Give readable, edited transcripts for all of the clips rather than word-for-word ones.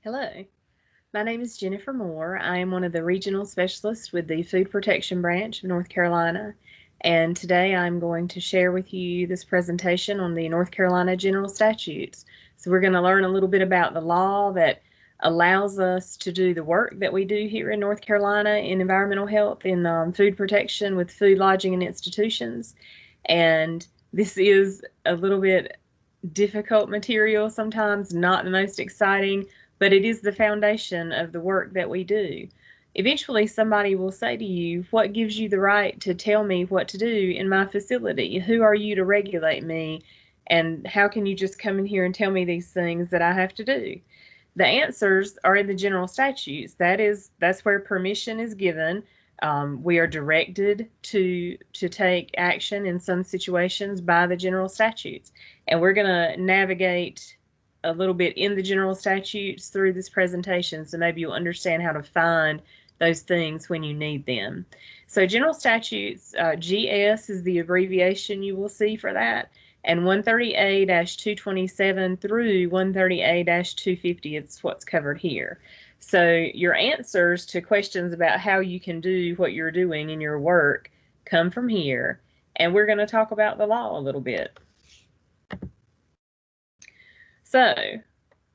Hello, my name is Jennifer Moore. I am one of the regional specialists with the Food Protection Branch of North Carolina, and today I'm going to share with you this presentation on the North Carolina General Statutes. So we're going to learn a little bit about the law that allows us to do the work that we do here in North Carolina in environmental health, in food protection with food, lodging, and institutions. And this is a little bit difficult material sometimes, not the most exciting, but it is the foundation of the work that we do. Eventually, somebody will say to you, what gives you the right to tell me what to do in my facility? Who are you to regulate me? And how can you just come in here and tell me these things that I have to do? The answers are in the general statutes. That's where permission is given. We are directed to take action in some situations by the general statutes. And we're going to navigate a little bit in the general statutes through this presentation, so maybe you'll understand how to find those things when you need them. So general statutes, GS is the abbreviation you will see for that, and 130A-227 through 130A-250 is what's covered here. So your answers to questions about how you can do what you're doing in your work come from here, and we're going to talk about the law a little bit. So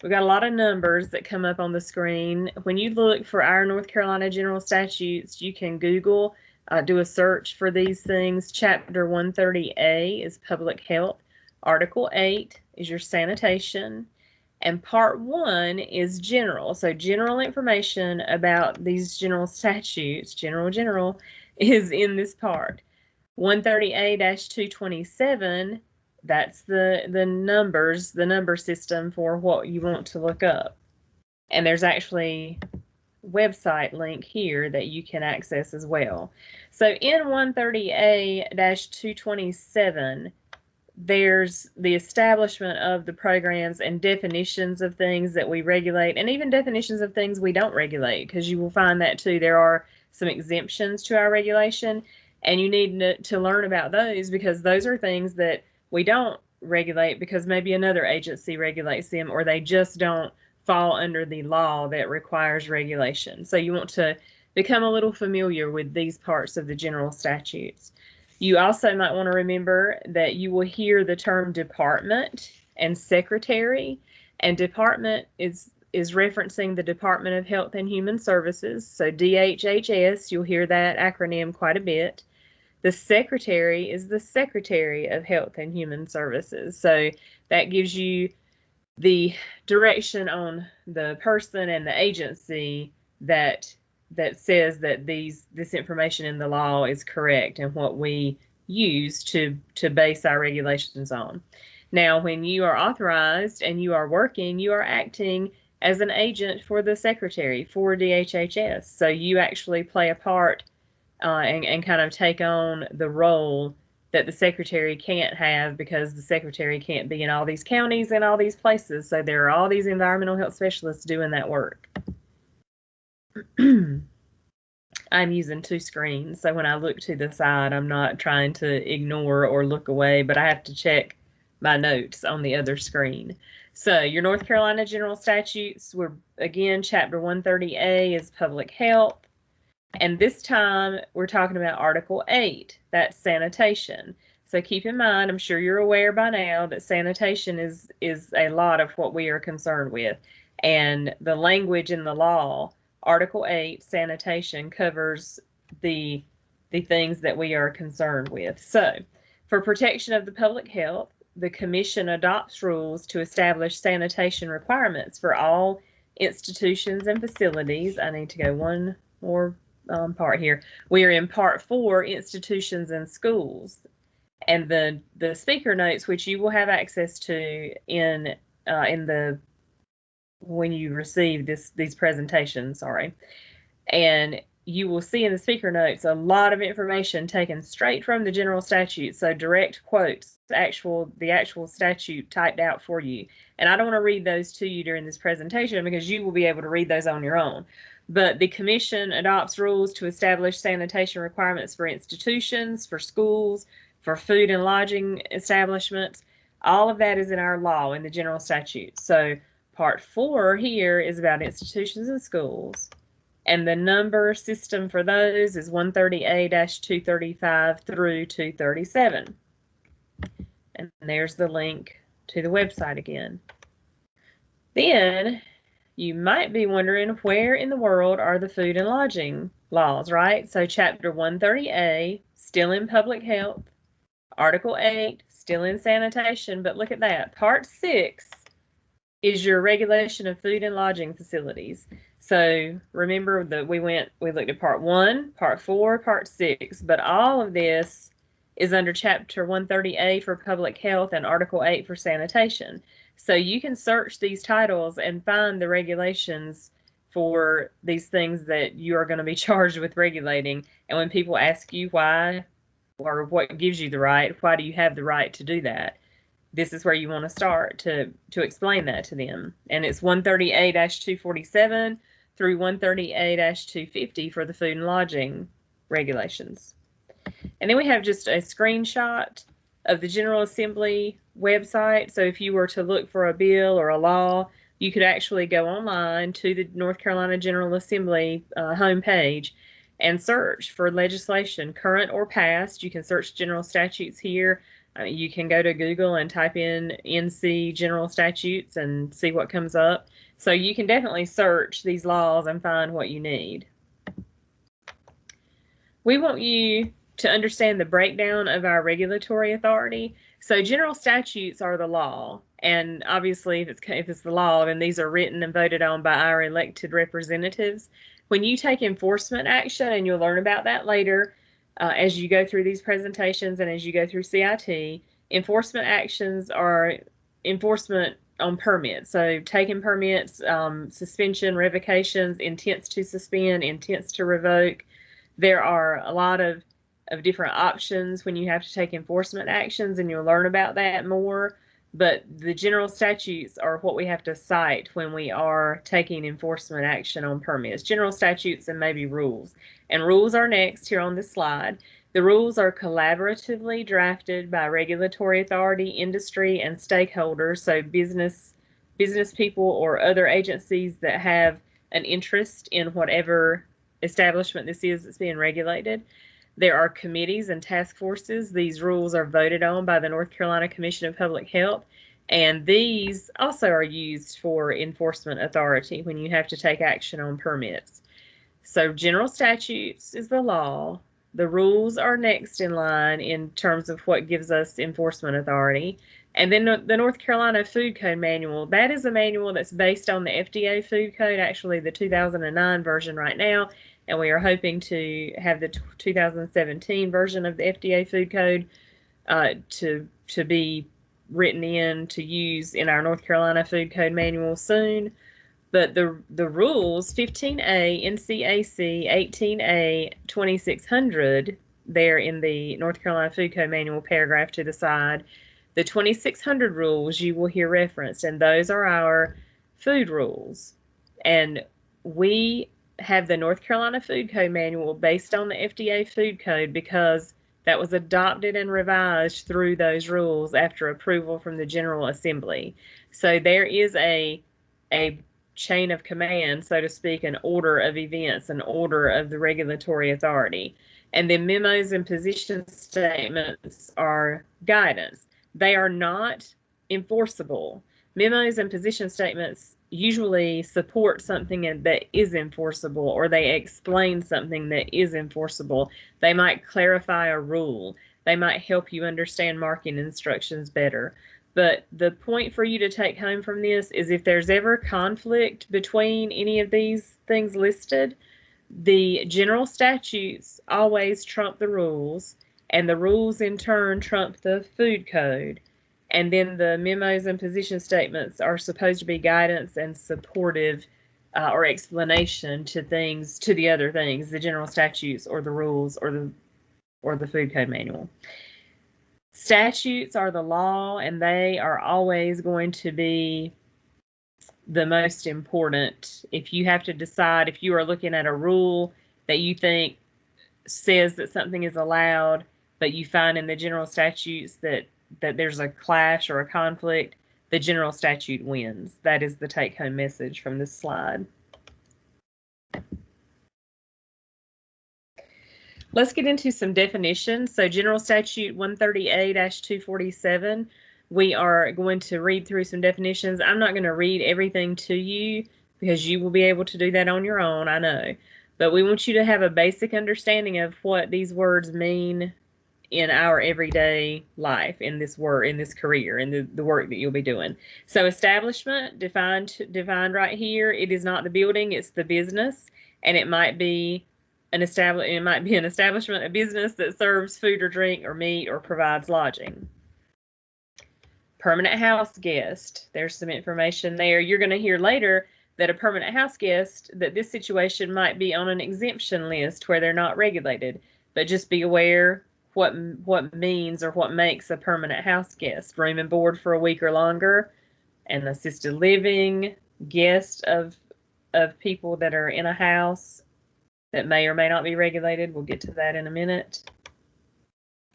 we've got a lot of numbers that come up on the screen. When you look for our North Carolina General Statutes, you can Google, do a search for these things. Chapter 130A is Public Health. Article 8 is your sanitation. And Part 1 is general. So general information about these general statutes, general, is in this part. 130A-227, that's the numbers, the number system for what you want to look up. And there's actually a website link here that you can access as well. So in 130A-227, there's the establishment of the programs and definitions of things that we regulate, and even definitions of things we don't regulate, because you will find that too. There are some exemptions to our regulation, and you need to learn about those, because those are things that we don't regulate because maybe another agency regulates them, or they just don't fall under the law that requires regulation. So you want to become a little familiar with these parts of the general statutes. You also might want to remember that you will hear the term department and secretary, and department is referencing the Department of Health and Human Services. So DHHS, you'll hear that acronym quite a bit. The secretary is the Secretary of Health and Human Services. So that gives you the direction on the person and the agency that says that this information in the law is correct and what we use to base our regulations on. Now, when you are authorized and you are working, you are acting as an agent for the secretary, for DHHS. So you actually play a part and kind of take on the role that the secretary can't have, because the secretary can't be in all these counties and all these places. So there are all these environmental health specialists doing that work. I'm using two screens, so when I look to the side, I'm not trying to ignore or look away, but I have to check my notes on the other screen. So your North Carolina General Statutes, we're again, Chapter 130A is Public Health. And this time we're talking about Article 8, that's sanitation. So keep in mind, I'm sure you're aware by now that sanitation is a lot of what we are concerned with. And the language in the law, Article 8, sanitation, covers the things that we are concerned with. So for protection of the public health, the Commission adopts rules to establish sanitation requirements for all institutions and facilities. I need to go one more part here. We are in Part 4, institutions and schools, and the speaker notes, which you will have access to in the when you receive these presentations, and you will see in the speaker notes a lot of information taken straight from the general statute, so direct quotes, the actual statute typed out for you. And I don't want to read those to you during this presentation because you will be able to read those on your own. But the Commission adopts rules to establish sanitation requirements for institutions, for schools, for food and lodging establishments. All of that is in our law, in the general statute. So Part 4 here is about institutions and schools. And the number system for those is 130A-235 through 237. And there's the link to the website again. Then you might be wondering, where in the world are the food and lodging laws, right? So Chapter 130A, still in public health. Article 8, still in sanitation, but look at that. Part 6 is your regulation of food and lodging facilities. So remember that we looked at Part 1, Part 4, Part 6, but all of this is under Chapter 130A for public health and Article 8 for sanitation. So you can search these titles and find the regulations for these things that you are going to be charged with regulating. And when people ask you why, or what gives you the right, why do you have the right to do that, this is where you want to start to explain that to them. And it's 130A-247 through 130A-250 for the food and lodging regulations. And then we have just a screenshot of the General Assembly website. So if you were to look for a bill or a law, you could actually go online to the North Carolina General Assembly homepage and search for legislation, current or past. You can search general statutes here. You can go to Google and type in NC General Statutes and see what comes up. So you can definitely search these laws and find what you need. We want you to understand the breakdown of our regulatory authority. So general statutes are the law, and obviously if it's the law, then these are written and voted on by our elected representatives. When you take enforcement action, and you'll learn about that later as you go through these presentations and as you go through CIT, enforcement actions are enforcement on permits. So taking permits, suspension, revocations, intents to suspend, intents to revoke. There are a lot of different options when you have to take enforcement actions, and you'll learn about that more. But the general statutes are what we have to cite when we are taking enforcement action on permits. General statutes and maybe rules. And rules are next here on this slide. The rules are collaboratively drafted by regulatory authority, industry, and stakeholders, so business people or other agencies that have an interest in whatever establishment this is that's being regulated. There are committees and task forces. These rules are voted on by the North Carolina Commission of Public Health, and these also are used for enforcement authority when you have to take action on permits. So general statutes is the law. The rules are next in line in terms of what gives us enforcement authority. And then the North Carolina Food Code Manual, that is a manual that's based on the FDA Food Code, actually the 2009 version right now. And we are hoping to have the 2017 version of the FDA Food Code to be written in to use in our North Carolina Food Code Manual soon. But the rules, 15A, NCAC, 18A, 2600, there in the North Carolina Food Code Manual paragraph to the side, the 2600 rules you will hear referenced, and those are our food rules. And we have the North Carolina Food Code Manual based on the FDA Food Code because that was adopted and revised through those rules after approval from the General Assembly. So there is a chain of command, so to speak, an order of events, an order of the regulatory authority. And then memos and position statements are guidance. They are not enforceable. Memos and position statements usually support something that is enforceable, or they explain something that is enforceable. They might clarify a rule. They might help you understand marking instructions better. But the point for you to take home from this is if there's ever conflict between any of these things listed, the general statutes always trump the rules, and the rules in turn trump the food code. And then the memos and position statements are supposed to be guidance and supportive or explanation to things, to the other things, the general statutes or the rules or the food code manual. Statutes are the law, and they are always going to be the most important. If you have to decide, if you are looking at a rule that you think says that something is allowed, but you find in the general statutes that there's a clash or a conflict, the general statute wins. That is the take-home message from this slide. Let's get into some definitions. So General Statute 130A-247, we are going to read through some definitions. I'm not going to read everything to you because you will be able to do that on your own, I know. But we want you to have a basic understanding of what these words mean in our everyday life, in this career, in the work that you'll be doing. So establishment, defined right here, it is not the building, it's the business, and it might be an establishment, a business that serves food or drink or meat or provides lodging. Permanent house guest, there's some information there. You're going to hear later that a permanent house guest, that this situation might be on an exemption list where they're not regulated, but just be aware what means or what makes a permanent house guest. Room and board for a week or longer, an assisted living, guest of people that are in a house that may or may not be regulated. We'll get to that in a minute.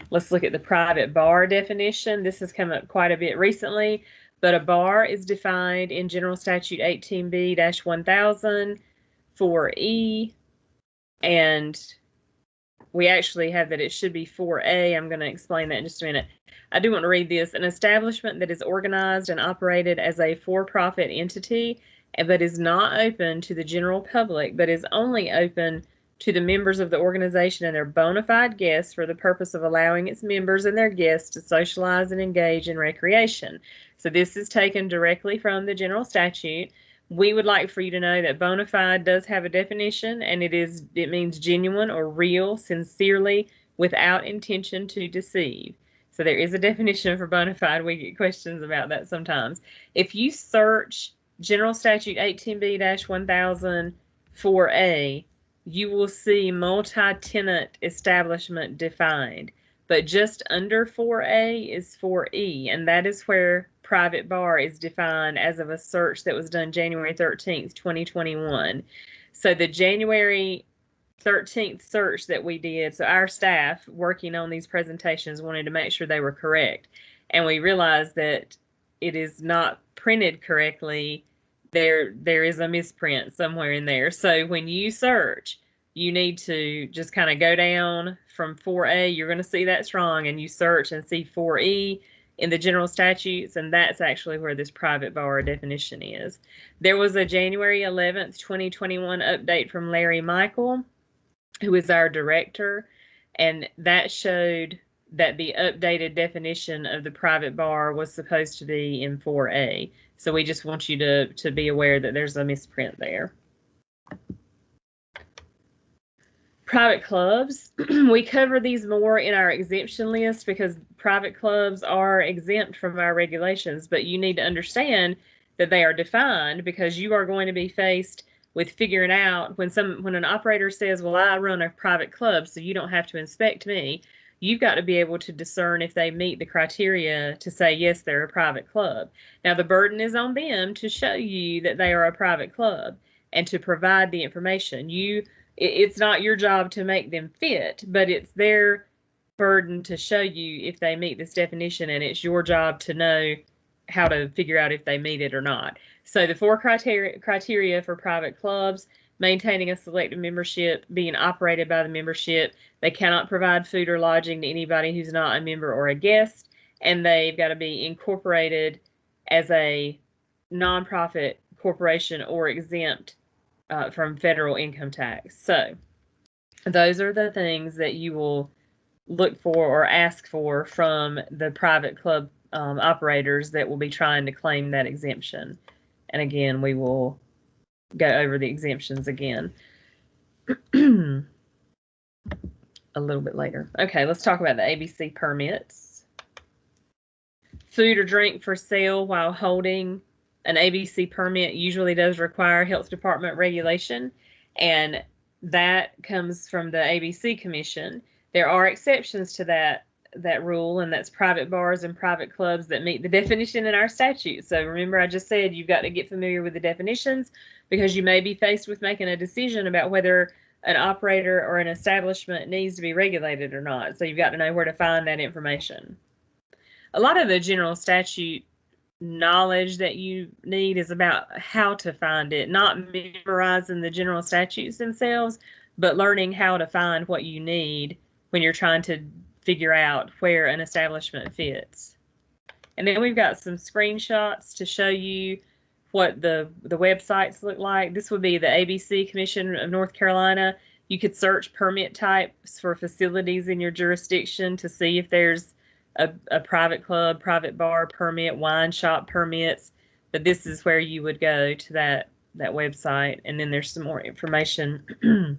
Let's look at the private bar definition. This has come up quite a bit recently, but a bar is defined in General Statute 18B-1000 4E, and we actually have that it should be 4A. I'm going to explain that in just a minute. I do want to read this. An establishment that is organized and operated as a for-profit entity but is not open to the general public, but is only open to the members of the organization and their bona fide guests for the purpose of allowing its members and their guests to socialize and engage in recreation. So this is taken directly from the general statute. We would like for you to know that bona fide does have a definition, and it means genuine or real, sincerely, without intention to deceive. So there is a definition for bona fide. We get questions about that sometimes. If you search General Statute 18B-1000 4A, you will see multi-tenant establishment defined, but just under 4A is 4E, and that is where private bar is defined as of a search that was done January 13th, 2021. So the January 13th search that we did, so our staff working on these presentations wanted to make sure they were correct, and we realized that it is not printed correctly. There is a misprint somewhere in there. So when you search, you need to just kind of go down from 4A. You're going to see that's wrong, and you search and see 4E in the general statutes, and that's actually where this private bar definition is. There was a January 11th, 2021 update from Larry Michael, who is our director, and that showed that the updated definition of the private bar was supposed to be in 4A. So we just want you to be aware that there's a misprint there. Private clubs, we cover these more in our exemption list because private clubs are exempt from our regulations, but you need to understand that they are defined because you are going to be faced with figuring out when an operator says, well, I run a private club, so you don't have to inspect me. You've got to be able to discern if they meet the criteria to say, yes, they're a private club. Now, the burden is on them to show you that they are a private club and to provide the information. It's not your job to make them fit, but it's their burden to show you if they meet this definition, and it's your job to know how to figure out if they meet it or not. So the 4 criteria for private clubs: maintaining a selective membership, being operated by the membership, they cannot provide food or lodging to anybody who's not a member or a guest, and they've got to be incorporated as a nonprofit corporation or exempt from federal income tax. So those are the things that you will look for or ask for from the private club operators that will be trying to claim that exemption. And again, we will go over the exemptions again a little bit later. Okay, let's talk about the ABC permits. Food or drink for sale while holding an ABC permit usually does require health department regulation, and that comes from the ABC Commission. There are exceptions to that rule, and that's private bars and private clubs that meet the definition in our statute. So remember, I just said you've got to get familiar with the definitions because you may be faced with making a decision about whether an operator or an establishment needs to be regulated or not. So you've got to know where to find that information. A lot of the general statute knowledge that you need is about how to find it, not memorizing the general statutes themselves, but learning how to find what you need when you're trying to figure out where an establishment fits. And then we've got some screenshots to show you what the websites look like. This would be the ABC Commission of North Carolina. You could search permit types for facilities in your jurisdiction to see if there's a private club, private bar permit, wine shop permits. But this is where you would go to that website. And then there's some more information.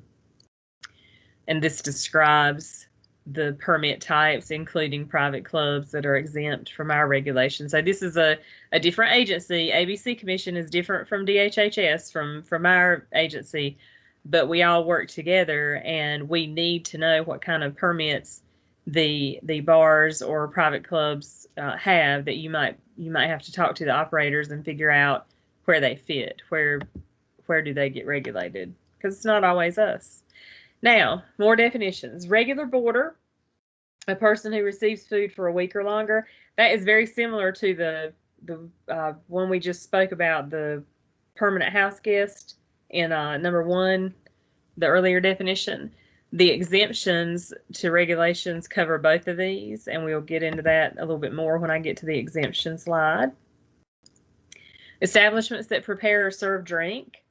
And this describes the permit types, including private clubs that are exempt from our regulations. So this is a different agency. ABC Commission is different from DHHS, from our agency, but we all work together, and we need to know what kind of permits the bars or private clubs have, that you might have to talk to the operators and figure out where they fit, where do they get regulated, because it's not always us. Now, more definitions. Regular boarder, a person who receives food for a week or longer. That is very similar to the one we just spoke about, the permanent house guest in number 1, the earlier definition. The exemptions to regulations cover both of these, and we'll get into that a little bit more when I get to the exemption slide. Establishments that prepare or serve drink.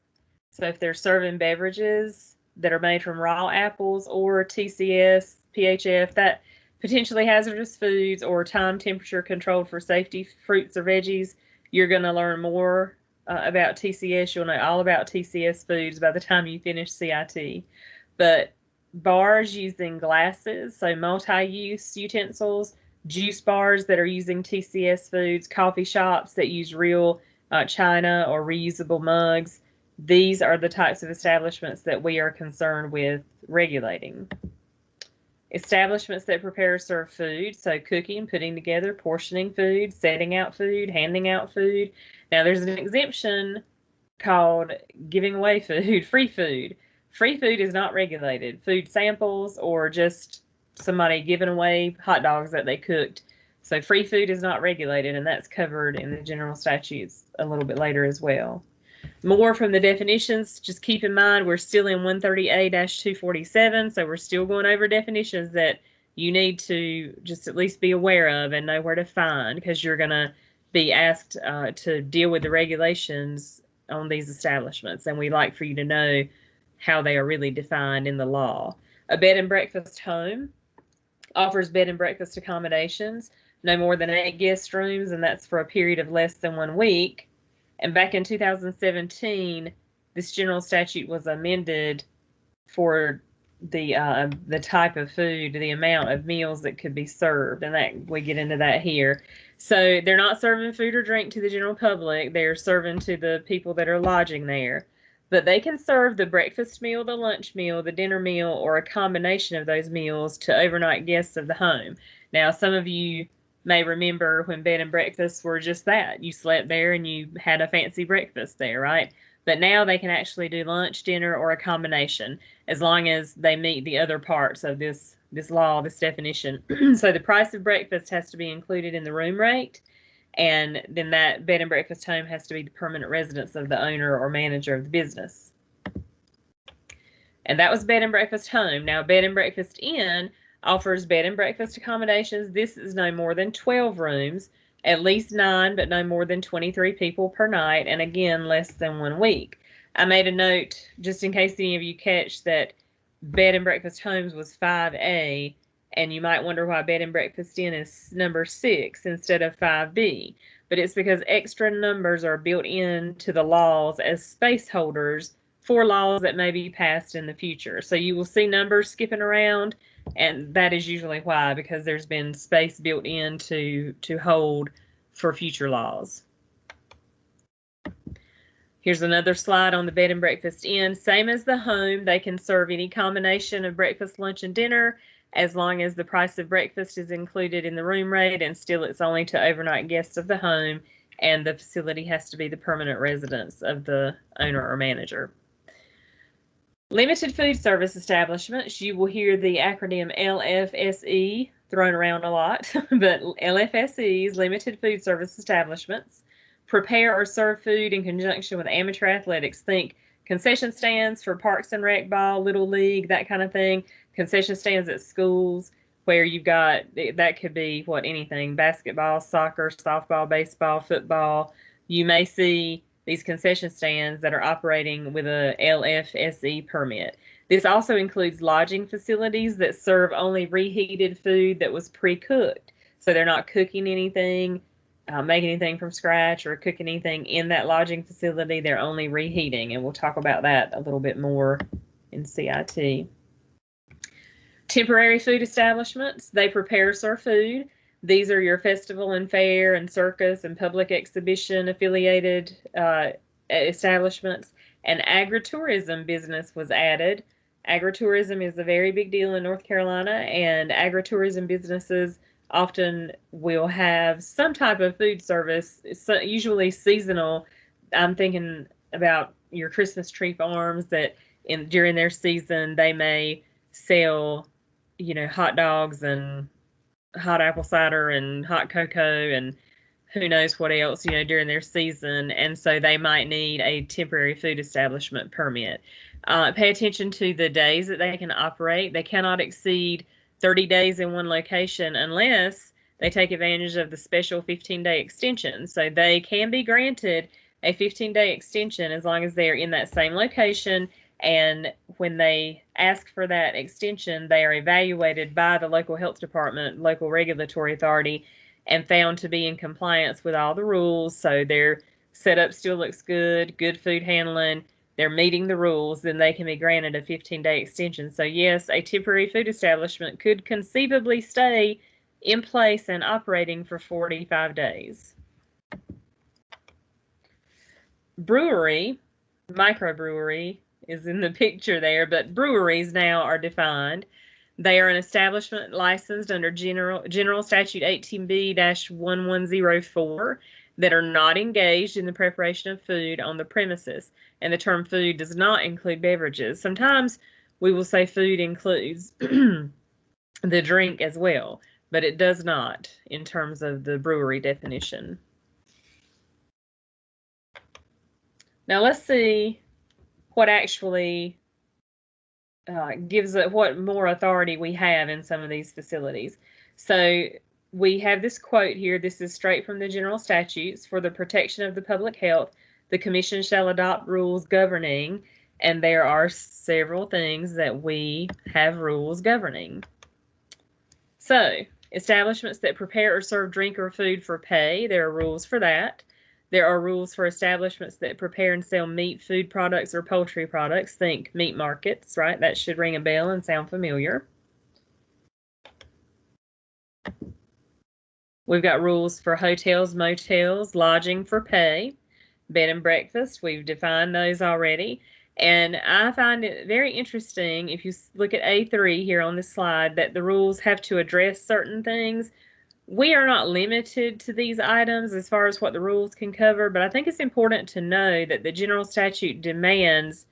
So if they're serving beverages that are made from raw apples or TCS, PHF, that potentially hazardous foods, or time temperature controlled for safety fruits or veggies, you're going to learn more about TCS. You'll know all about TCS foods by the time you finish CIT. But bars using glasses, so multi-use utensils, juice bars that are using TCS foods, coffee shops that use real china or reusable mugs. These are the types of establishments that we are concerned with regulating. Establishments that prepare or serve food, so cooking, putting together, portioning food, setting out food, handing out food. Now, there's an exemption called giving away food, free food. Free food is not regulated. Food samples or just somebody giving away hot dogs that they cooked. So free food is not regulated, and that's covered in the general statutes a little bit later as well. More from the definitions. Just keep in mind we're still in 130A-247, so we're still going over definitions that you need to just at least be aware of and know where to find, because you're going to be asked to deal with the regulations on these establishments, and we like for you to know how they are really defined in the law. A bed and breakfast home offers bed and breakfast accommodations, no more than 8 guest rooms, and that's for a period of less than 1 week. And back in 2017, this general statute was amended for the type of food, the amount of meals that could be served, and that we get into that here. So they're not serving food or drink to the general public. They're serving to the people that are lodging there. But they can serve the breakfast meal, the lunch meal, the dinner meal, or a combination of those meals to overnight guests of the home. Now, some of you may remember when bed and breakfasts were just that. You slept there and you had a fancy breakfast there, right? But now they can actually do lunch, dinner, or a combination, as long as they meet the other parts of this law, this definition. So the price of breakfast has to be included in the room rate, and then that bed and breakfast home has to be the permanent residence of the owner or manager of the business. And that was bed and breakfast home. Now, bed and breakfast inn offers bed and breakfast accommodations. This is no more than 12 rooms, at least 9, but no more than 23 people per night, and again, less than 1 week. I made a note, just in case any of you catch, that bed and breakfast homes was 5A, and you might wonder why bed and breakfast inn is number 6 instead of 5B. But it's because extra numbers are built into the laws as space holders for laws that may be passed in the future. So you will see numbers skipping around, and that is usually why, because there's been space built in to hold for future laws. Here's another slide on the bed and breakfast inn. Same as the home, they can serve any combination of breakfast, lunch, and dinner, as long as the price of breakfast is included in the room rate, and still it's only to overnight guests of the home, and the facility has to be the permanent residence of the owner or manager. Limited food service establishments, you will hear the acronym LFSE thrown around a lot, but LFSEs, limited food service establishments, prepare or serve food in conjunction with amateur athletics. Think concession stands for parks and rec ball, little league, that kind of thing. Concession stands at schools where you've got, that could be what, anything, basketball, soccer, softball, baseball, football. You may see these concession stands that are operating with a LFSE permit. This also includes lodging facilities that serve only reheated food that was pre-cooked. So they're not cooking anything, making anything from scratch, or cooking anything in that lodging facility. They're only reheating, and we'll talk about that a little bit more in CIT. Temporary food establishments, they prepare, serve food. These are your festival and fair and circus and public exhibition affiliated establishments. And agritourism business was added. Agritourism is a very big deal in North Carolina, and agritourism businesses often will have some type of food service, usually seasonal. I'm thinking about your Christmas tree farms that during their season they may sell, hot dogs and hot apple cider and hot cocoa and who knows what else, during their season. And so they might need a temporary food establishment permit. Pay attention to the days that they can operate. They cannot exceed 30 days in one location unless they take advantage of the special 15-day extension. So they can be granted a 15-day extension as long as they're in that same location. And when they ask for that extension, they are evaluated by the local health department, local regulatory authority, and found to be in compliance with all the rules. So their setup still looks good, good food handling, they're meeting the rules, then they can be granted a 15-day extension. So yes, a temporary food establishment could conceivably stay in place and operating for 45 days. Brewery, microbrewery, is in the picture there, but breweries now are defined. They are an establishment licensed under General Statute 18B-1104 that are not engaged in the preparation of food on the premises. And the term food does not include beverages. Sometimes we will say food includes the drink as well, but it does not in terms of the brewery definition. Now let's see what actually gives it, what more authority we have in some of these facilities. So we have this quote here. This is straight from the General Statutes. For the protection of the public health, the Commission shall adopt rules governing, and there are several things that we have rules governing. So establishments that prepare or serve drink or food for pay, there are rules for that. There are rules for establishments that prepare and sell meat, food products, or poultry products. Think meat markets, right? That should ring a bell and sound familiar. We've got rules for hotels, motels, lodging for pay, bed and breakfast. We've defined those already. And I find it very interesting, if you look at A3 here on this slide, that the rules have to address certain things. We are not limited to these items as far as what the rules can cover, but I think it's important to know that the General Statute demands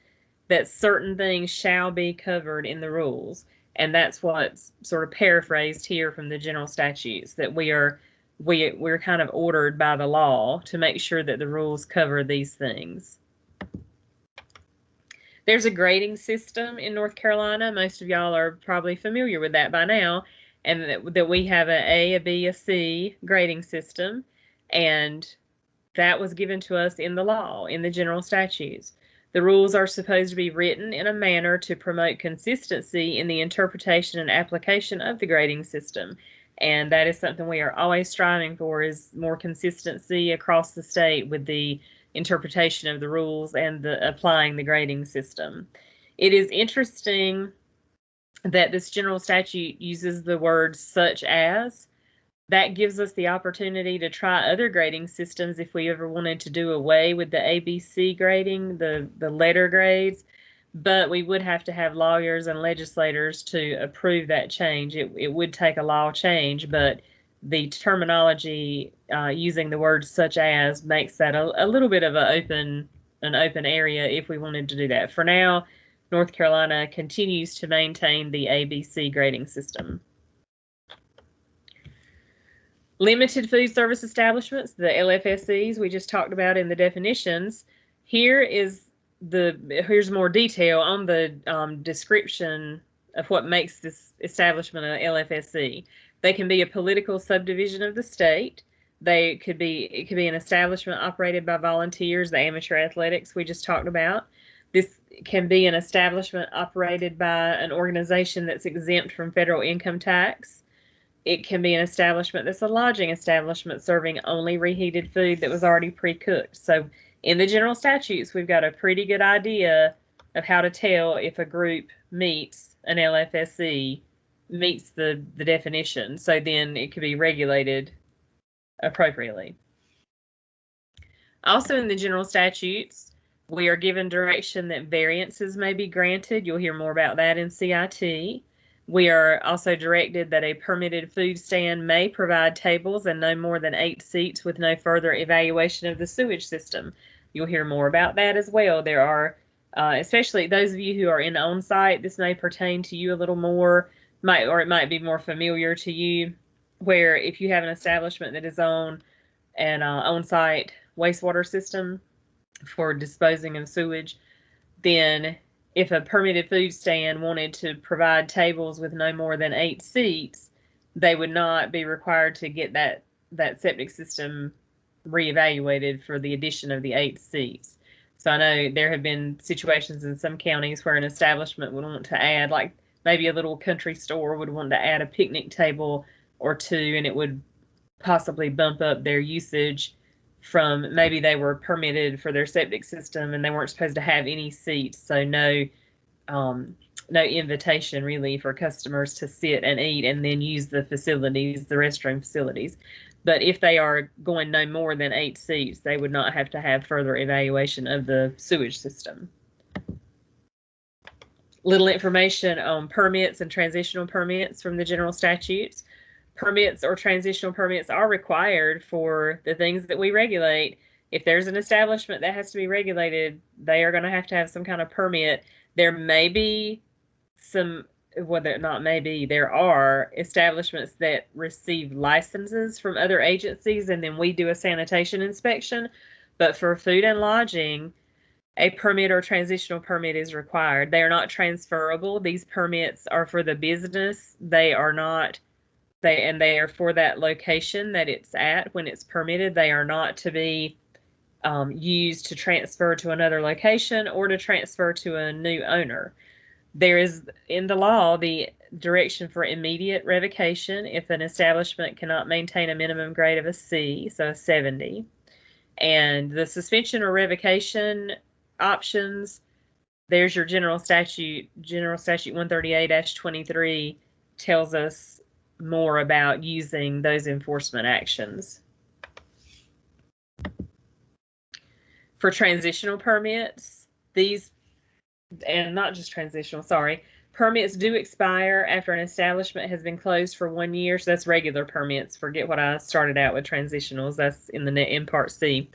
that certain things shall be covered in the rules. And that's what's sort of paraphrased here from the General Statutes, that we're kind of ordered by the law to make sure that the rules cover these things. There's a grading system in North Carolina. Most of y'all are probably familiar with that by now. And that we have an A, a B, a C grading system, and that was given to us in the law, in the General Statutes. The rules are supposed to be written in a manner to promote consistency in the interpretation and application of the grading system, and that is something we are always striving for, is more consistency across the state with the interpretation of the rules and applying the grading system. It is interesting that this General Statute uses the word such as. That gives us the opportunity to try other grading systems if we ever wanted to do away with the ABC grading, the letter grades, but we would have to have lawyers and legislators to approve that change. It would take a law change, but the terminology using the word such as makes that a little bit of an open area if we wanted to do that. For now, North Carolina continues to maintain the ABC grading system. Limited food service establishments, the LFSEs we just talked about in the definitions. Here's more detail on the description of what makes this establishment an LFSE. They can be a political subdivision of the state. It could be an establishment operated by volunteers, the amateur athletics we just talked about. This can be an establishment operated by an organization that's exempt from federal income tax. It can be an establishment that's a lodging establishment serving only reheated food that was already pre-cooked. So in the general statutes, we've got a pretty good idea of how to tell if a group meets an LFSE, meets the definition. So then it could be regulated appropriately. Also in the general statutes, we are given direction that variances may be granted. You'll hear more about that in CIT. We are also directed that a permitted food stand may provide tables and no more than 8 seats with no further evaluation of the sewage system. You'll hear more about that as well. There are, especially those of you who are in on-site, this may pertain to you a little more, or it might be more familiar to you, where if you have an establishment that is on an on-site wastewater system for disposing of sewage, then if a permitted food stand wanted to provide tables with no more than 8 seats, they would not be required to get that septic system reevaluated for the addition of the 8 seats. So I know there have been situations in some counties where an establishment would want to add, like maybe a little country store would want to add a picnic table or 2, and it would possibly bump up their usage from maybe they were permitted for their septic system and they weren't supposed to have any seats, so no invitation really for customers to sit and eat and then use the facilities, the restroom facilities. But if they are going no more than 8 seats, they would not have to have further evaluation of the sewage system. Little information on permits and transitional permits from the general statutes. Permits or transitional permits are required for the things that we regulate. If there's an establishment that has to be regulated, they are going to have some kind of permit. There may be some, there are establishments that receive licenses from other agencies and then we do a sanitation inspection. But for food and lodging, a permit or transitional permit is required. They are not transferable. These permits are for the business. They are not. They are for that location that it's at when it's permitted. They are not to be used to transfer to another location or to transfer to a new owner. There is in the law the direction for immediate revocation if an establishment cannot maintain a minimum grade of a C, so a 70. And the suspension or revocation options, there's your general statute 138-23 tells us more about using those enforcement actions. For transitional permits, these, and not just transitional, permits do expire after an establishment has been closed for 1 year. So that's regular permits. Forget what I started out with transitionals. That's in Part C.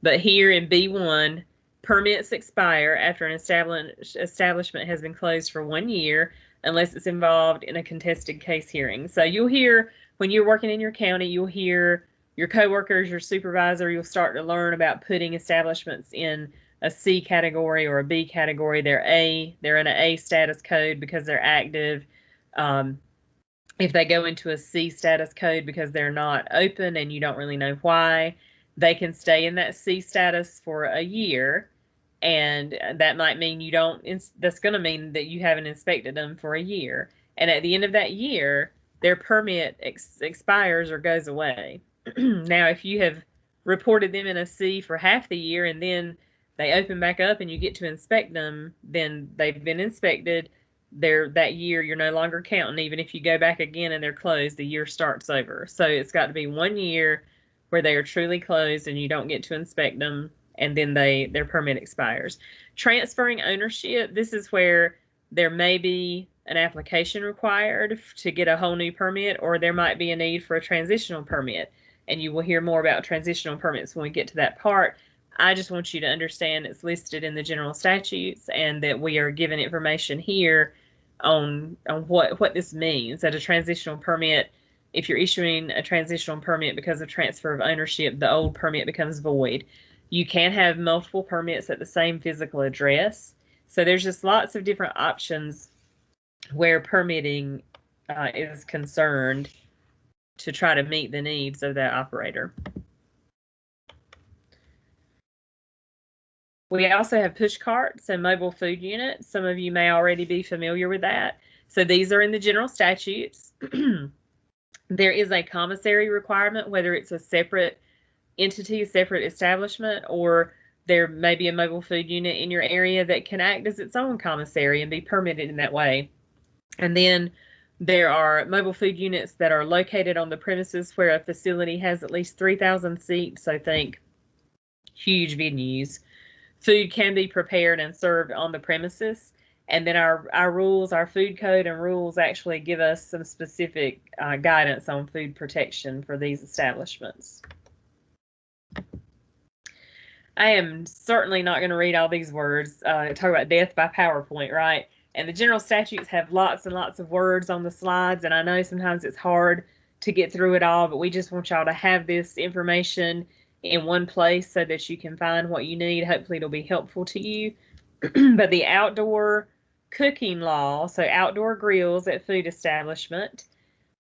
But here in B1, permits expire after an establishment has been closed for 1 year unless it's involved in a contested case hearing. So you'll hear, when you're working in your county, you'll hear your coworkers, your supervisor, you'll start to learn about putting establishments in a C category or a B category. They're in an A status code because they're active. If they go into a C status code because they're not open and you don't really know why, they can stay in that C status for a year. And that might mean that's going to mean that you haven't inspected them for a year. And at the end of that year, their permit expires or goes away. Now, if you have reported them in a C for half the year and then they open back up and you get to inspect them, then they've been inspected. That year, you're no longer counting. Even if you go back again and they're closed, the year starts over. So it's got to be 1 year where they are truly closed and you don't get to inspect them, and then their permit expires. Transferring ownership, this is where there may be an application required to get a whole new permit, or there might be a need for a transitional permit. And you will hear more about transitional permits when we get to that part. I just want you to understand it's listed in the general statutes and that we are given information here on what this means. That a transitional permit, if you're issuing a transitional permit because of transfer of ownership, the old permit becomes void. You can have multiple permits at the same physical address. So there's just lots of different options where permitting is concerned to try to meet the needs of that operator. We also have push carts and mobile food units. Some of you may already be familiar with that. So these are in the general statutes. There is a commissary requirement, whether it's a separate entity, separate establishment, or there may be a mobile food unit in your area that can act as its own commissary and be permitted in that way. And then there are mobile food units that are located on the premises where a facility has at least 3,000 seats. So think huge venues. Food can be prepared and served on the premises. And then our rules, our food code and rules actually give us some specific guidance on food protection for these establishments. I am certainly not going to read all these words. Talk about death by PowerPoint, right? And the general statutes have lots and lots of words on the slides, and I know sometimes it's hard to get through it all, but we just want y'all to have this information in one place so that you can find what you need. Hopefully it'll be helpful to you. But the outdoor cooking law, so outdoor grills at food establishment,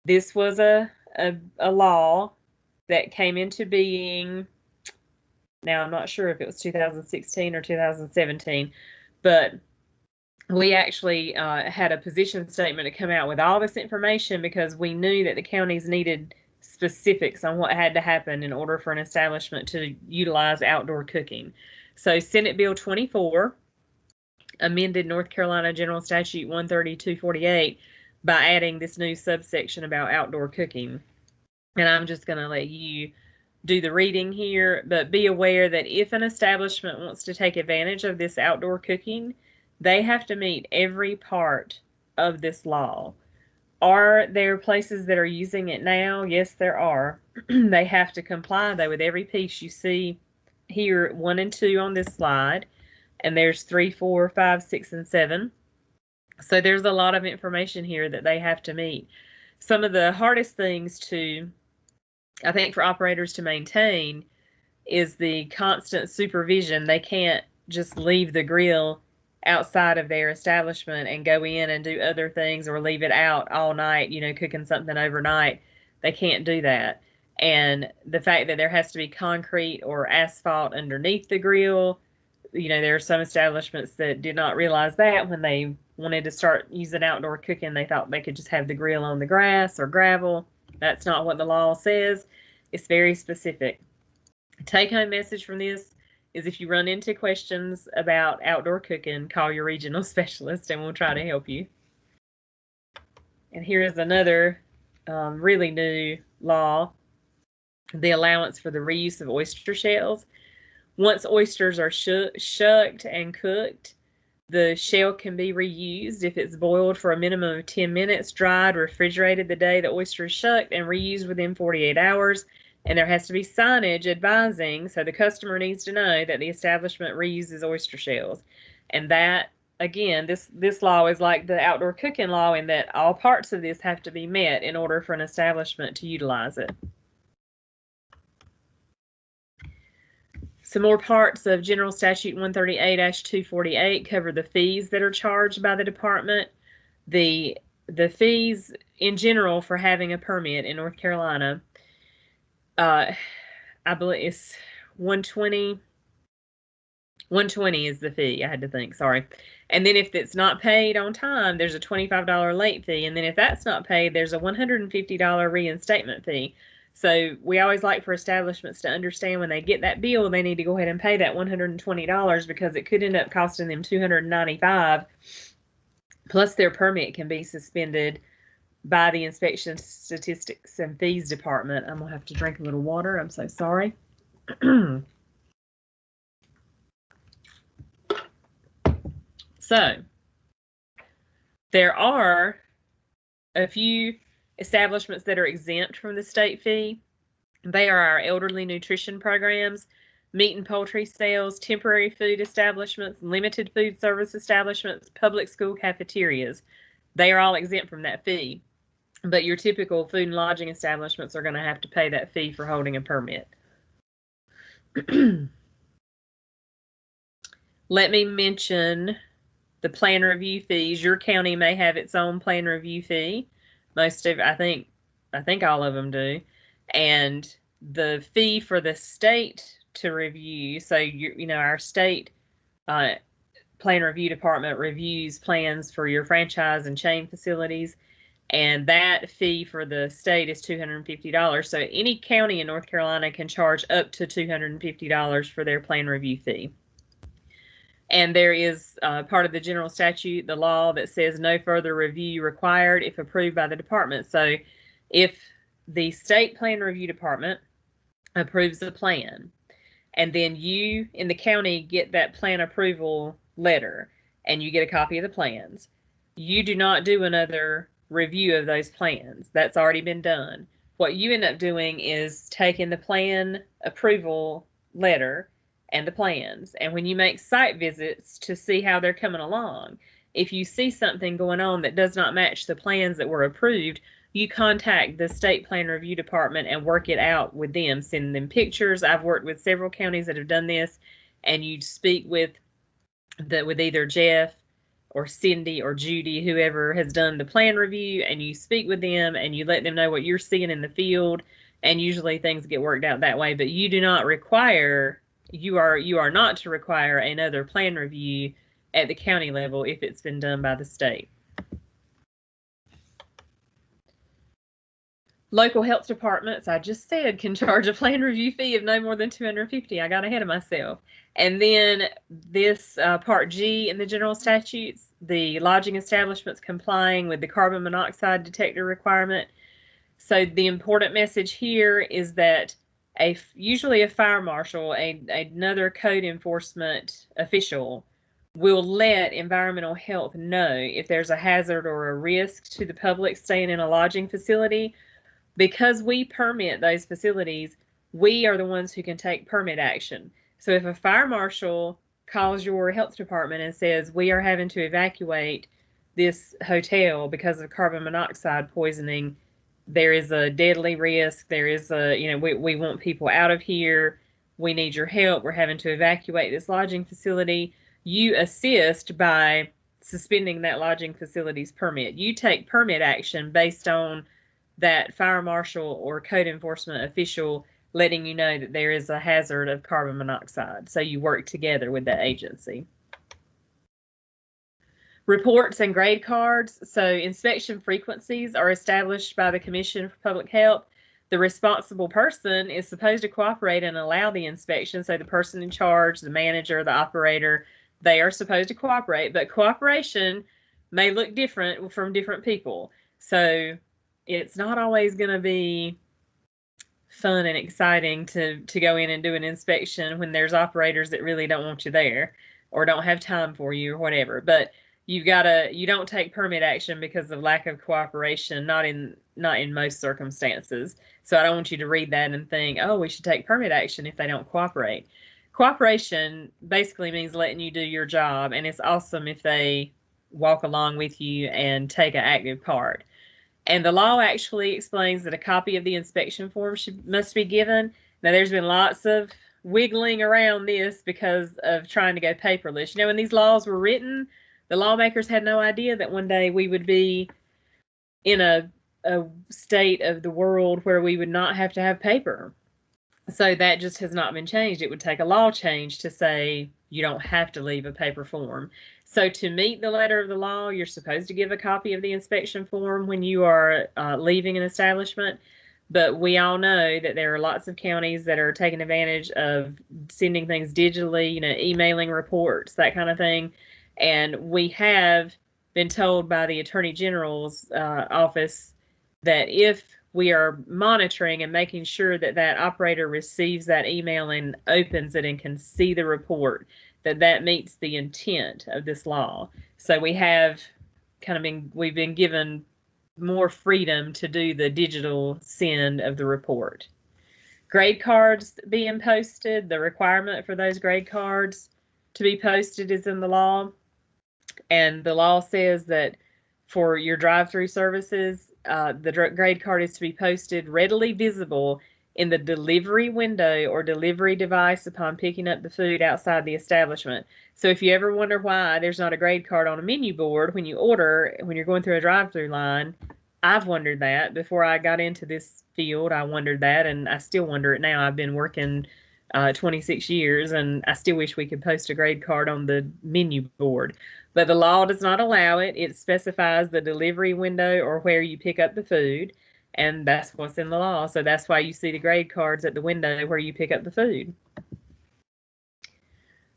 this was a law that came into being. Now, I'm not sure if it was 2016 or 2017, but we actually had a position statement to come out with all this information because we knew that the counties needed specifics on what had to happen in order for an establishment to utilize outdoor cooking. So Senate Bill 24 amended North Carolina General Statute 13248 by adding this new subsection about outdoor cooking. And I'm just going to let you do the reading here, but be aware that if an establishment wants to take advantage of this outdoor cooking, they have to meet every part of this law. Are there places that are using it now? Yes, there are. They have to comply, though, with every piece you see here, 1 and 2 on this slide, and there's 3, 4, 5, 6, and 7. So there's a lot of information here that they have to meet. Some of the hardest things I think for operators to maintain is the constant supervision. They can't just leave the grill outside of their establishment and go in and do other things or leave it out all night, cooking something overnight. They can't do that. And the fact that there has to be concrete or asphalt underneath the grill, there are some establishments that did not realize that when they wanted to start using outdoor cooking, they thought they could just have the grill on the grass or gravel. That's not what the law says. It's very specific. Take-home message from this is if you run into questions about outdoor cooking, call your regional specialist and we'll try to help you. And here is another really new law, the allowance for the reuse of oyster shells. Once oysters are shucked and cooked, the shell can be reused if it's boiled for a minimum of 10 minutes, dried, refrigerated the day the oyster is shucked, and reused within 48 hours. And there has to be signage advising, so the customer needs to know that the establishment reuses oyster shells. And that, again, this law is like the outdoor cooking law in that all parts of this have to be met in order for an establishment to utilize it. Some more parts of General Statute 138-248 cover the fees that are charged by the department. The fees in general for having a permit in North Carolina, I believe it's $120 is the fee. I had to think, sorry. And then if it's not paid on time, there's a $25 late fee. And then if that's not paid, there's a $150 reinstatement fee. So we always like for establishments to understand when they get that bill, they need to go ahead and pay that $120 because it could end up costing them $295. Plus their permit can be suspended by the Inspection Statistics and Fees Department. I'm going to have to drink a little water. I'm so sorry. So there are a few establishments that are exempt from the state fee. They are our elderly nutrition programs. meat and poultry sales, temporary food establishments, limited food service establishments, public school cafeterias. They are all exempt from that fee. But your typical food and lodging establishments are going to have to pay that fee for holding a permit. Let me mention the plan review fees. Your county may have its own plan review fee. I think all of them do. And the fee for the state to review, so our state plan review department reviews plans for your franchise and chain facilities, and that fee for the state is $250. So any county in North Carolina can charge up to $250 for their plan review fee. And there is part of the general statute, the law, that says no further review required if approved by the department. So if the state plan review department approves the plan, and then you in the county get that plan approval letter, and you get a copy of the plans, you do not do another review of those plans. That's already been done. What you end up doing is taking the plan approval letter and the plans, and when you make site visits to see how they're coming along, if you see something going on that does not match the plans that were approved, you contact the state plan review department and work it out with them, send them pictures. I've worked with several counties that have done this, and you speak with either Jeff or Cindy or Judy, whoever has done the plan review, and you speak with them and you let them know what you're seeing in the field, and usually things get worked out that way. But you do not require, you are not to require another plan review at the county level if it's been done by the state. Local health departments, I just said, can charge a plan review fee of no more than $250. I got ahead of myself. And then this Part G in the general statutes, the lodging establishments complying with the carbon monoxide detector requirement. So the important message here is that usually a fire marshal, another code enforcement official, will let environmental health know if there's a hazard or a risk to the public staying in a lodging facility. Because we permit those facilities, we are the ones who can take permit action. So if a fire marshal calls your health department and says, we are having to evacuate this hotel because of carbon monoxide poisoning, there is a deadly risk, there is we want people out of here, we need your help, we're having to evacuate this lodging facility, you assist by suspending that lodging facility's permit. You take permit action based on that fire marshal or code enforcement official letting you know that there is a hazard of carbon monoxide. So you work together with that agency. Reports and grade cards. So inspection frequencies are established by the Commission for Public Health. The responsible person is supposed to cooperate and allow the inspection. So the person in charge, the manager, the operator, they are supposed to cooperate, but cooperation may look different from different people. So it's not always going to be fun and exciting to go in and do an inspection when there's operators that really don't want you there or don't have time for you or whatever. But you don't take permit action because of lack of cooperation, not in most circumstances. So I don't want you to read that and think, oh, we should take permit action if they don't cooperate. Cooperation basically means letting you do your job, and it's awesome if they walk along with you and take an active part. And the law actually explains that a copy of the inspection form must be given. Now, there's been lots of wiggling around this because of trying to go paperless. When these laws were written, the lawmakers had no idea that one day we would be in a state of the world where we would not have to have paper. So that just has not been changed. It would take a law change to say you don't have to leave a paper form. So to meet the letter of the law, you're supposed to give a copy of the inspection form when you are leaving an establishment. But we all know that there are lots of counties that are taking advantage of sending things digitally, emailing reports, that kind of thing. And we have been told by the Attorney General's office that if we are monitoring and making sure that that operator receives that email and opens it and can see the report, that meets the intent of this law. So we have we've been given more freedom to do the digital send of the report. Grade cards being posted, the requirement for those grade cards to be posted is in the law. And the law says that for your drive-through services, the grade card is to be posted readily visible in the delivery window or delivery device upon picking up the food outside the establishment. So if you ever wonder why there's not a grade card on a menu board when you order, when you're going through a drive-through line, I've wondered that. Before I got into this field, I wondered that, and I still wonder it now. I've been working 26 years, and I still wish we could post a grade card on the menu board. But the law does not allow it. It specifies the delivery window or where you pick up the food, and that's what's in the law. So that's why you see the grade cards at the window where you pick up the food.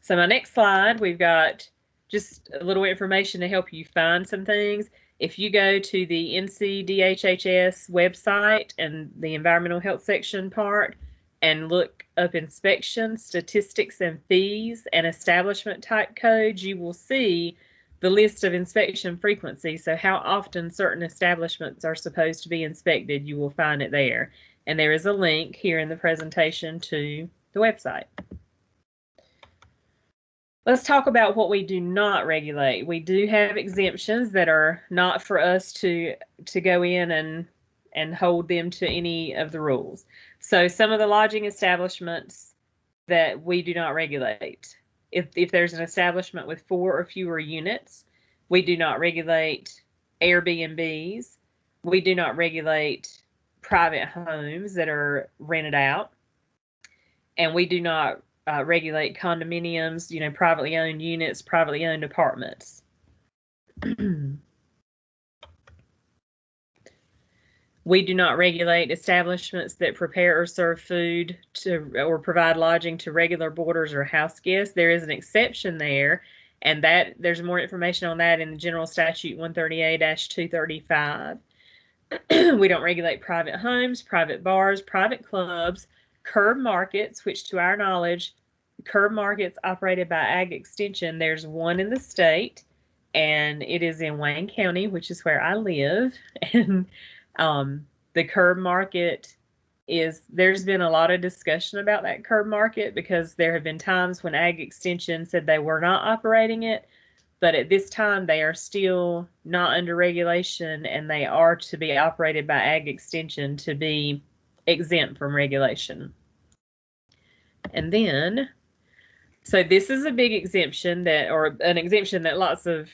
So my next slide, we've got just a little information to help you find some things. If you go to the NCDHHS website and the environmental health section part and look up inspection, statistics, and fees and establishment type codes, you will see the list of inspection frequency. So how often certain establishments are supposed to be inspected, you will find it there. And there is a link here in the presentation to the website. Let's talk about what we do not regulate. We do have exemptions that are not for us to go in and hold them to any of the rules. So some of the lodging establishments that we do not regulate. If there's an establishment with 4 or fewer units, we do not regulate Airbnbs. We do not regulate private homes that are rented out. And we do not regulate condominiums, privately owned units, privately owned apartments. We do not regulate establishments that prepare or serve food or provide lodging to regular boarders or house guests. There is an exception there, and there's more information on that in the General Statute 138-235. We don't regulate private homes, private bars, private clubs, curb markets, which to our knowledge, curb markets operated by Ag Extension, there's one in the state, and it is in Wayne County, which is where I live. And the curb market there's been a lot of discussion about that curb market because there have been times when Ag Extension said they were not operating it, but at this time they are still not under regulation, and they are to be operated by Ag Extension to be exempt from regulation. And then, so this is a big exemption or an exemption that lots of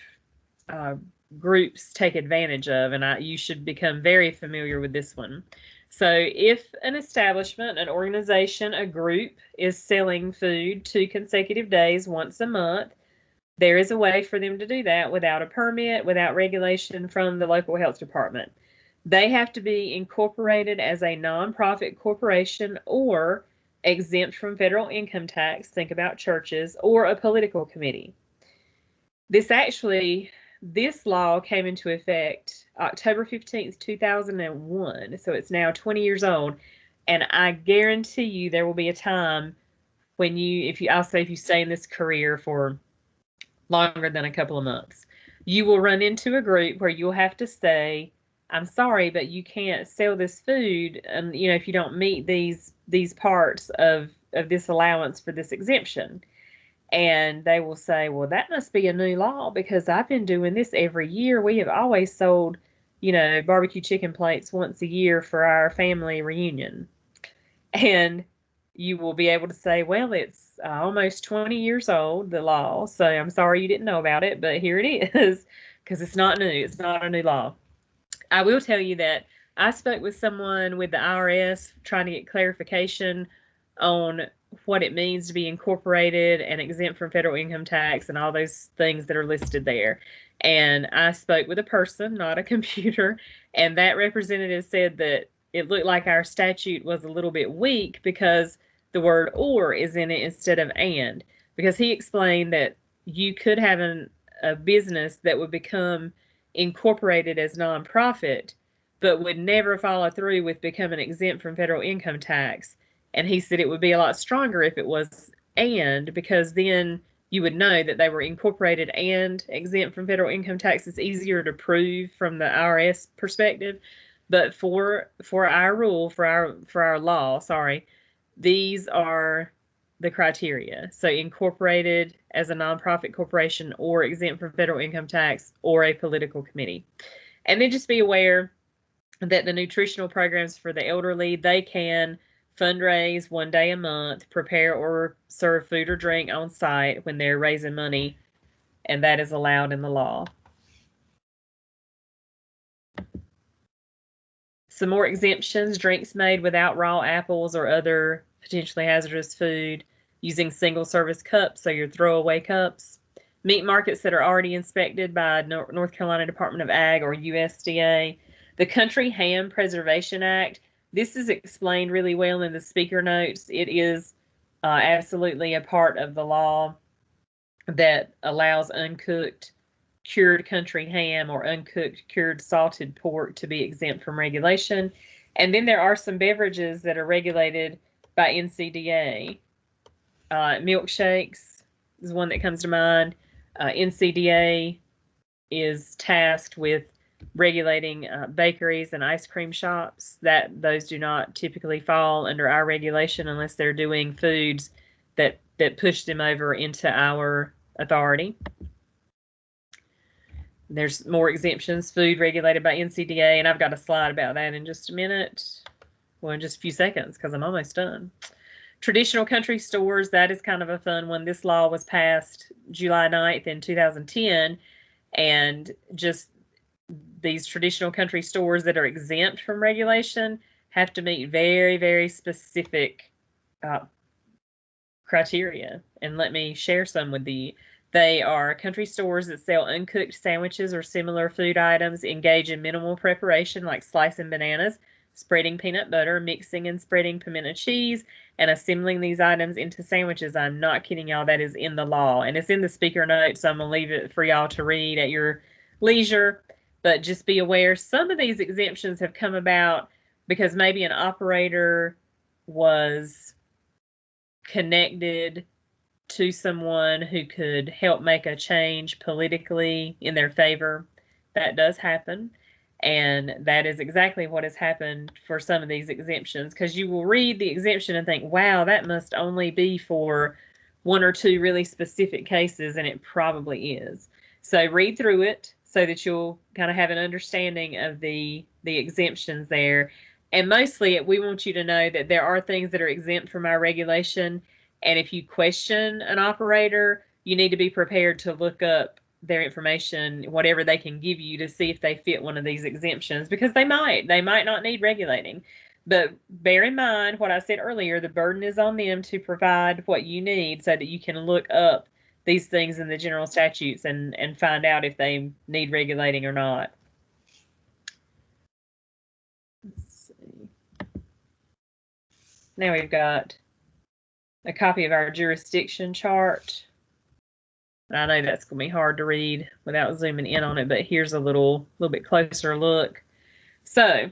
groups take advantage of, and you should become very familiar with this one. So if an establishment, an organization, a group is selling food 2 consecutive days once a month, there is a way for them to do that without a permit, without regulation from the local health department. They have to be incorporated as a nonprofit corporation or exempt from federal income tax, think about churches, or a political committee. This law came into effect October 15th, 2001, so it's now 20 years old, and I guarantee you there will be a time when if you stay in this career for longer than a couple of months, you will run into a group where you'll have to say, I'm sorry, but you can't sell this food, and if you don't meet these parts of this allowance for this exemption. And they will say, well, that must be a new law because I've been doing this every year. We have always sold, barbecue chicken plates once a year for our family reunion. And you will be able to say, well, it's almost 20 years old, the law. So I'm sorry you didn't know about it, but here it is, because it's not new. It's not a new law. I will tell you that I spoke with someone with the IRS trying to get clarification on what it means to be incorporated and exempt from federal income tax and all those things that are listed there. And I spoke with a person, not a computer, and that representative said that it looked like our statute was a little bit weak because the word or is in it instead of and, because he explained that you could have a business that would become incorporated as nonprofit, but would never follow through with becoming exempt from federal income tax. And he said it would be a lot stronger if it was and, because then you would know that they were incorporated and exempt from federal income tax. It's easier to prove from the IRS perspective. But for our rule, for our law, These are the criteria. So incorporated as a nonprofit corporation or exempt from federal income tax or a political committee. And then just be aware that the nutritional programs for the elderly, they can fundraise 1 day a month, prepare or serve food or drink on site when they're raising money, and that is allowed in the law. Some more exemptions: drinks made without raw apples or other potentially hazardous food, using single-service cups, so your throwaway cups. Meat markets that are already inspected by North Carolina Department of Ag or USDA. The Country Ham Preservation Act, this is explained really well in the speaker notes. It is absolutely a part of the law that allows uncooked cured country ham or uncooked cured salted pork to be exempt from regulation. And then there are some beverages that are regulated by NCDA. Milkshakes is one that comes to mind. NCDA is tasked with regulating bakeries and ice cream shops. Those do not typically fall under our regulation unless they're doing foods that push them over into our authority. There's more exemptions: food regulated by NCDA, and I've got a slide about that in just a minute. Well, in just a few seconds, because I'm almost done. Traditional country stores, that is kind of a fun one. This law was passed July 9th in 2010, and just these traditional country stores that are exempt from regulation have to meet very, very specific criteria. And let me share some with you. They are country stores that sell uncooked sandwiches or similar food items, engage in minimal preparation like slicing bananas, spreading peanut butter, mixing and spreading pimento cheese, and assembling these items into sandwiches. I'm not kidding y'all, that is in the law. And it's in the speaker notes, so I'm going to leave it for y'all to read at your leisure. But just be aware, some of these exemptions have come about because maybe an operator was connected to someone who could help make a change politically in their favor. That does happen. And that is exactly what has happened for some of these exemptions, because you will read the exemption and think, wow, that must only be for 1 or 2 really specific cases, and it probably is. So read through it so that you'll kind of have an understanding of the exemptions there. And mostly we want you to know that there are things that are exempt from our regulation. And if you question an operator, you need to be prepared to look up their information, whatever they can give you, to see if they fit one of these exemptions, because they might not need regulating. But bear in mind what I said earlier, the burden is on them to provide what you need so that you can look up these things in the general statutes and find out if they need regulating or not. Let's see. Now we've got a copy of our jurisdiction chart. I know that's going to be hard to read without zooming in on it, but here's a little bit closer look. So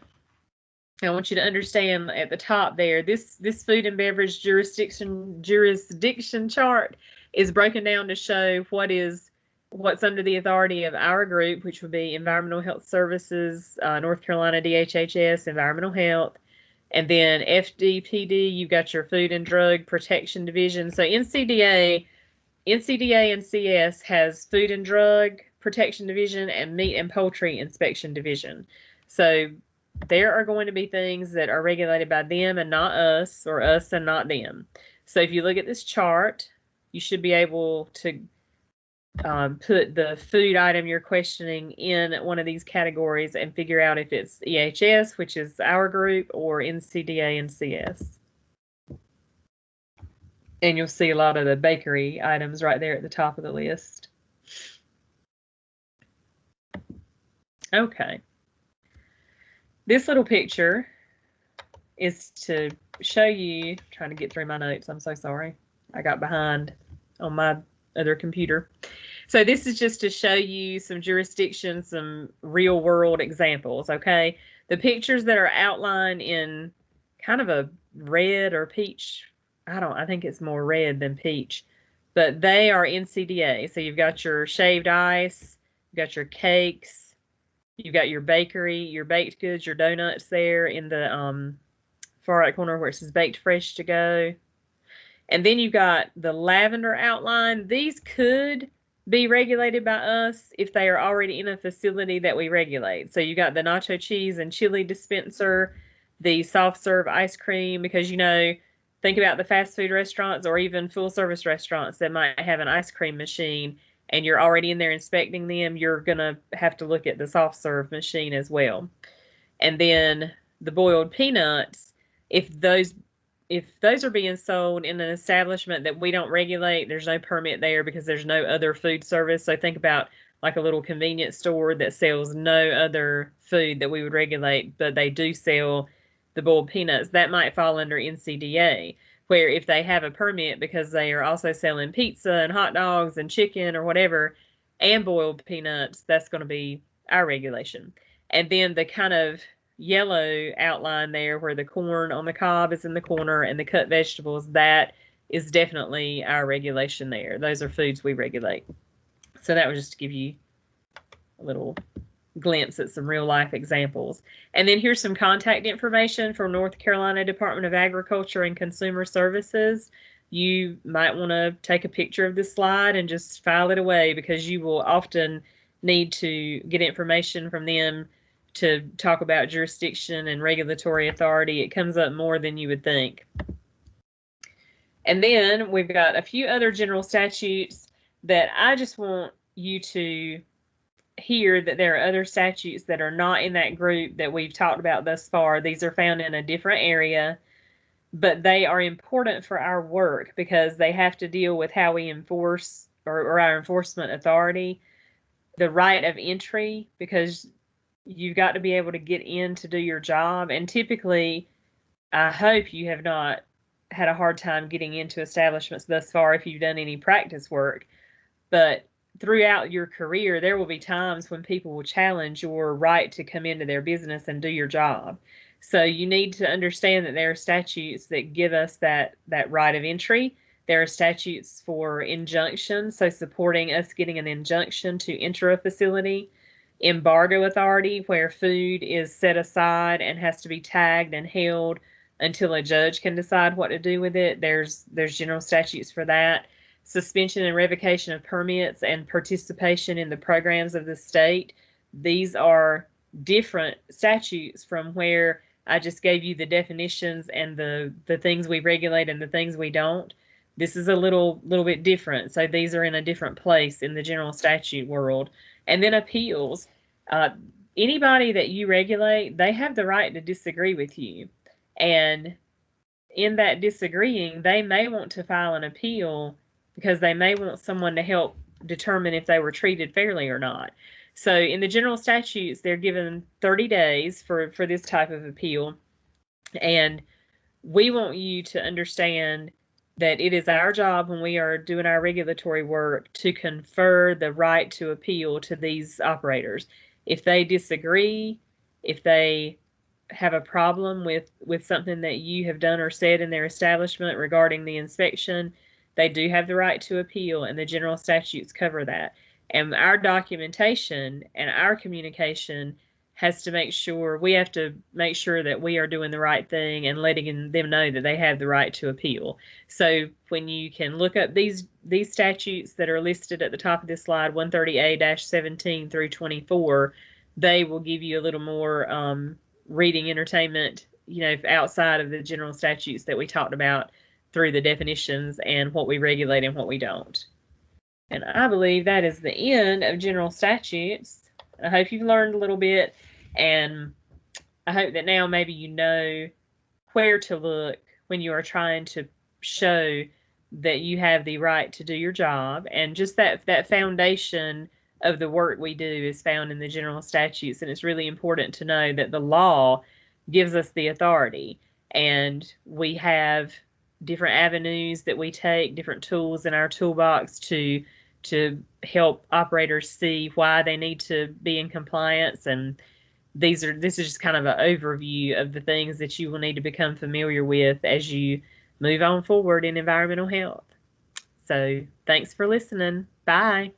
I want you to understand at the top there, this food and beverage jurisdiction chart is broken down to show what's under the authority of our group, which would be Environmental Health Services, North Carolina DHHS, Environmental Health. And then FDPD, you've got your Food and Drug Protection Division. So NCDA and CS has Food and Drug Protection Division and Meat and Poultry Inspection Division. So there are going to be things that are regulated by them and not us, or us and not them. So if you look at this chart, you should be able to put the food item you're questioning in one of these categories and figure out if it's EHS, which is our group, or NCDA and CS. And you'll see a lot of the bakery items right there at the top of the list. Okay. This little picture is to show you, trying to get through my notes, I'm so sorry. I got behind on my other computer. So this is just to show you some jurisdictions, some real world examples, okay? The pictures that are outlined in kind of a red or peach, I think it's more red than peach, but they are NCDA. So you've got your shaved ice, you've got your cakes, you've got your bakery, your baked goods, your donuts there in the far right corner where it says baked fresh to go. And then you've got the lavender outline. These could be regulated by us if they are already in a facility that we regulate. So you got the nacho cheese and chili dispenser, the soft serve ice cream, because, you know, think about the fast food restaurants or even full service restaurants that might have an ice cream machine and you're already in there inspecting them. You're going to have to look at the soft serve machine as well. And then the boiled peanuts, if those are being sold in an establishment that we don't regulate, there's no permit there because there's no other food service. So think about like a little convenience store that sells no other food that we would regulate, but they do sell the boiled peanuts. That might fall under NCDA, where if they have a permit because they are also selling pizza and hot dogs and chicken or whatever and boiled peanuts, that's going to be our regulation. And then the kind of yellow outline there where the corn on the cob is in the corner and the cut vegetables, that is definitely our regulation there. Those are foods we regulate. So that was just to give you a little glimpse at some real life examples. And then here's some contact information from North Carolina Department of Agriculture and Consumer Services. You might want to take a picture of this slide and just file it away because you will often need to get information from them to talk about jurisdiction and regulatory authority. It comes up more than you would think. And then we've got a few other general statutes that I just want you to hear that there are other statutes that are not in that group that we've talked about thus far. These are found in a different area, but they are important for our work because they have to deal with how we enforce or our enforcement authority. The right of entry, because you've got to be able to get in to do your job. And typically, I hope you have not had a hard time getting into establishments thus far if you've done any practice work. But throughout your career, there will be times when people will challenge your right to come into their business and do your job. So you need to understand that there are statutes that give us that right of entry. There are statutes for injunctions, so supporting us getting an injunction to enter a facility. Embargo authority, where food is set aside and has to be tagged and held until a judge can decide what to do with it. There's general statutes for that. Suspension and revocation of permits and participation in the programs of the state. These are different statutes from where I just gave you the definitions and the things we regulate and the things we don't. This is a little bit different. So these are in a different place in the general statute world. And then appeals. Anybody that you regulate, they have the right to disagree with you. And in that disagreeing, they may want to file an appeal because they may want someone to help determine if they were treated fairly or not. So in the general statutes, they're given 30 days for this type of appeal. And we want you to understand that it is our job when we are doing our regulatory work to confer the right to appeal to these operators. If they disagree, if they have a problem with something that you have done or said in their establishment regarding the inspection, they do have the right to appeal, and the general statutes cover that. And our documentation and our communication has to make sure, we have to make sure that we are doing the right thing and letting them know that they have the right to appeal. So when you can look up these statutes that are listed at the top of this slide, 130A-17 through 24, they will give you a little more reading entertainment, you know, outside of the general statutes that we talked about through the definitions and what we regulate and what we don't. And I believe that is the end of general statutes. I hope you've learned a little bit, and I hope that now maybe you know where to look when you are trying to show that you have the right to do your job. And just that foundation of the work we do is found in the general statutes, and it's really important to know that the law gives us the authority, and we have different avenues that we take, different tools in our toolbox to help operators see why they need to be in compliance. And this is just kind of an overview of the things that you will need to become familiar with as you move on forward in environmental health. So thanks for listening. Bye.